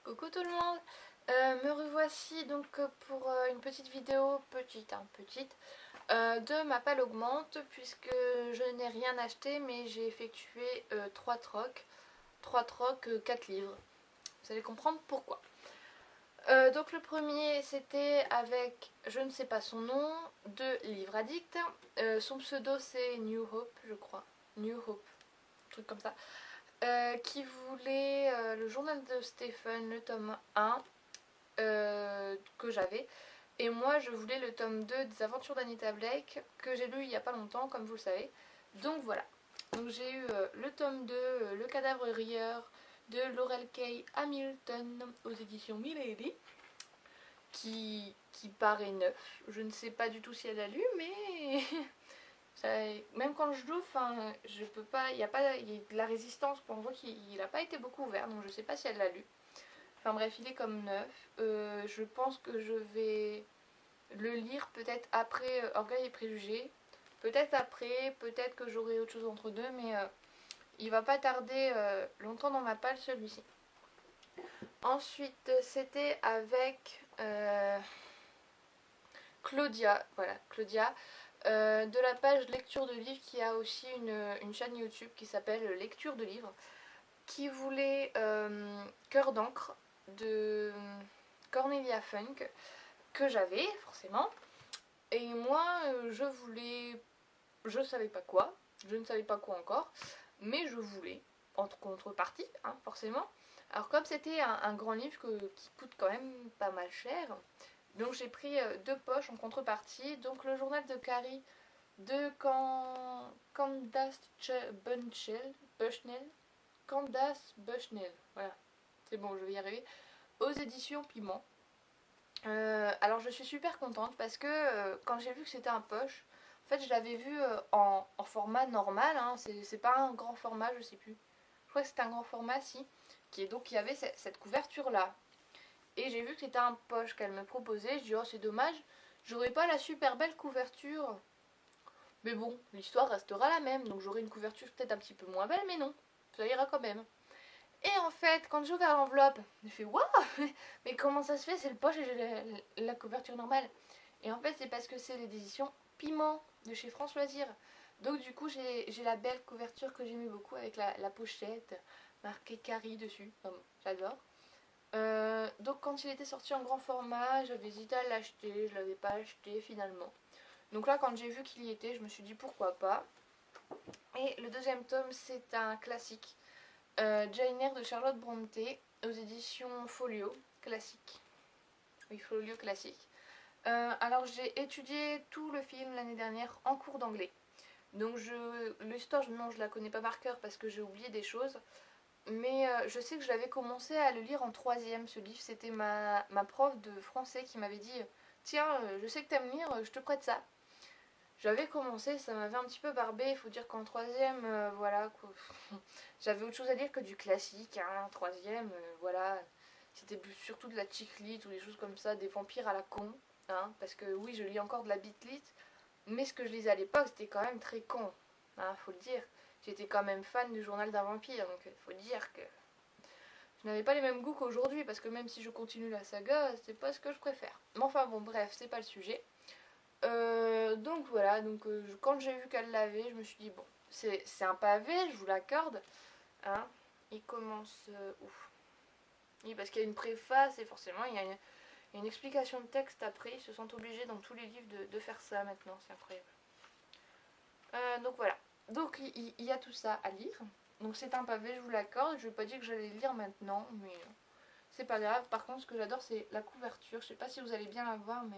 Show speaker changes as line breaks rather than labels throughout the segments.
Coucou tout le monde, me revoici donc pour une petite vidéo, petite, de ma palle augmente puisque je n'ai rien acheté mais j'ai effectué 3 trocs, 4 livres. Vous allez comprendre pourquoi. Donc le premier c'était avec, je ne sais pas son nom, de Livre Addict. Son pseudo c'est New Hope je crois, New Hope, un truc comme ça. Qui voulait le journal de Stephen, le tome 1, que j'avais. Et moi, je voulais le tome 2 des aventures d'Anita Blake, que j'ai lu il n'y a pas longtemps, comme vous le savez. Donc voilà. Donc j'ai eu le tome 2, Le cadavre rieur, de Laurel K. Hamilton, aux éditions Milady, qui paraît neuf. Je ne sais pas du tout si elle a lu, mais ça, même quand je l'ouvre, enfin, je peux pas, il y a pas, il y a de la résistance. On voit qu'il n'a pas été beaucoup ouvert, donc je sais pas si elle l'a lu. Enfin bref, il est comme neuf. Je pense que je vais le lire peut-être après Orgueil et Préjugés. Peut-être après, peut-être que j'aurai autre chose entre deux, mais il va pas tarder longtemps dans ma palle celui-ci. Ensuite, c'était avec Claudia, voilà, Claudia, de la page Lecture de livres, qui a aussi une chaîne YouTube qui s'appelle Lecture de livres, qui voulait Cœur d'encre de Cornelia Funk, que j'avais forcément. Et moi, je voulais, je savais pas quoi, je ne savais pas quoi encore, mais je voulais, en contrepartie, hein, forcément. Alors comme c'était un grand livre qui coûte quand même pas mal cher, donc j'ai pris deux poches en contrepartie. Donc le journal de Carrie de Candace Bushnell, voilà, c'est bon, je vais y arriver, aux éditions Piment. Alors je suis super contente parce que quand j'ai vu que c'était un poche, en fait je l'avais vu en format normal, hein, c'est pas un grand format, je sais plus. Je crois que c'était un grand format, si. Donc il y avait cette couverture là. Et j'ai vu que c'était un poche qu'elle me proposait. Je dis oh c'est dommage, j'aurais pas la super belle couverture. Mais bon, l'histoire restera la même, donc j'aurai une couverture peut-être un petit peu moins belle, mais non, ça ira quand même. Et en fait, quand j'ai ouvert l'enveloppe, j'ai fait waouh, mais comment ça se fait? C'est le poche et j'ai la couverture normale. Et en fait, c'est parce que c'est l'édition Piment de chez France Loisirs. Donc, du coup, j'ai la belle couverture que j'aimais beaucoup avec la pochette marquée Carrie dessus. Enfin, j'adore. Donc, quand il était sorti en grand format, j'avais hésité à l'acheter, je l'avais pas acheté finalement. Donc là, quand j'ai vu qu'il y était, je me suis dit pourquoi pas. Et le deuxième tome, c'est un classique. Jane Eyre de Charlotte Brontë aux éditions Folio, classique. Oui, Folio classique. Alors j'ai étudié tout le film l'année dernière en cours d'anglais. Donc l'histoire, non, je la connais pas par cœur parce que j'ai oublié des choses. Mais je sais que je l'avais commencé à le lire en troisième, ce livre. C'était ma prof de français qui m'avait dit tiens, je sais que t'aimes lire, je te prête ça. J'avais commencé, ça m'avait un petit peu barbé. Il faut dire qu'en troisième, voilà quoi. J'avais autre chose à lire que du classique. Hein. Troisième, voilà. C'était surtout de la chick lit ou des choses comme ça, des vampires à la con. Hein, parce que oui, je lis encore de la beat lit, mais ce que je lisais à l'époque, c'était quand même très con. Hein, faut le dire. J'étais quand même fan du journal d'un vampire, donc il faut dire que je n'avais pas les mêmes goûts qu'aujourd'hui, parce que même si je continue la saga, c'est pas ce que je préfère. Mais enfin bon, bref, c'est pas le sujet. Donc voilà, donc quand j'ai vu qu'elle l'avait, je me suis dit bon, c'est un pavé, je vous l'accorde. Hein. Il commence ouf. Oui, parce qu'il y a une préface et forcément il y a une explication de texte après. Ils se sentent obligés dans tous les livres de faire ça maintenant, c'est incroyable. Donc voilà. Donc il y a tout ça à lire. Donc c'est un pavé, je vous l'accorde. Je vais pas dire que j'allais le lire maintenant, mais c'est pas grave. Par contre, ce que j'adore, c'est la couverture. Je sais pas si vous allez bien la voir, mais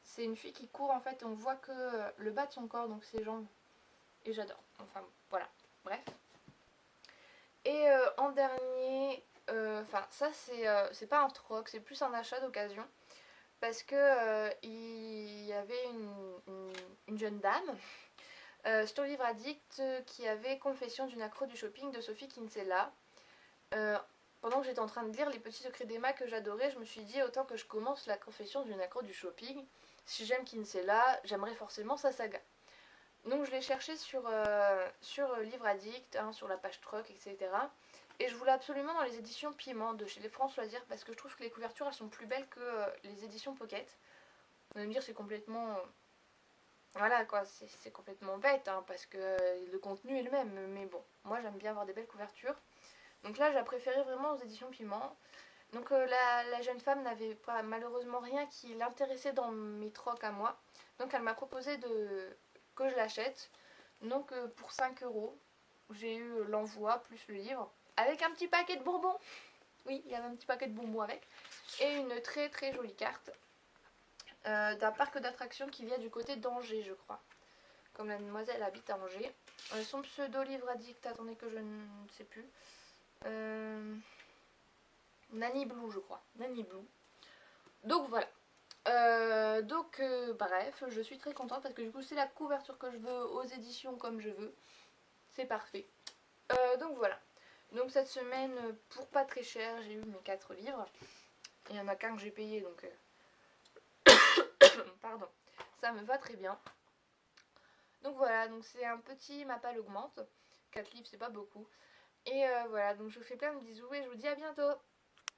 c'est une fille qui court en fait. On voit que le bas de son corps, donc ses jambes. Et j'adore. Enfin voilà. Bref. Et en dernier, enfin ça c'est pas un troc, c'est plus un achat d'occasion. Parce que il y avait une jeune dame sur Livre Addict qui avait Confession d'une accro du shopping de Sophie Kinsella. Euh, Pendant que j'étais en train de lire Les Petits Secrets d'Emma que j'adorais, je me suis dit autant que je commence la Confession d'une accro du shopping, si j'aime Kinsella, j'aimerais forcément sa saga. Donc je l'ai cherché sur Livre Addict, hein, sur la page Troc, etc. Et je voulais absolument dans les éditions Piment de chez les France Loisirs parce que je trouve que les couvertures elles sont plus belles que les éditions Pocket. Vous allez me dire c'est complètement... Voilà quoi, c'est complètement bête hein, parce que le contenu est le même. Mais bon, moi j'aime bien avoir des belles couvertures. Donc là j'ai préféré vraiment aux éditions Piment. Donc la jeune femme n'avait pas malheureusement rien qui l'intéressait dans mes trocs à moi. Donc elle m'a proposé que je l'achète. Donc pour 5 euros, j'ai eu l'envoi plus le livre. Avec un petit paquet de bonbons. Oui, il y avait un petit paquet de bonbons avec. Et une très très jolie carte d'un parc d'attractions qui vient du côté d'Angers, je crois. Comme la demoiselle habite à Angers. Son pseudo livre addict, attendez que je ne sais plus. Nanny Blue, je crois. Nanny Blue. Donc voilà. Bref, je suis très contente parce que du coup c'est la couverture que je veux aux éditions comme je veux. C'est parfait. Donc voilà. Donc cette semaine, pour pas très cher, j'ai eu mes 4 livres. Il y en a qu'un que j'ai payé, donc... Pardon. Ça me va très bien. Donc voilà, donc c'est un petit Mappa l'augmente. 4 livres, c'est pas beaucoup. Et voilà, donc je vous fais plein de bisous et je vous dis à bientôt.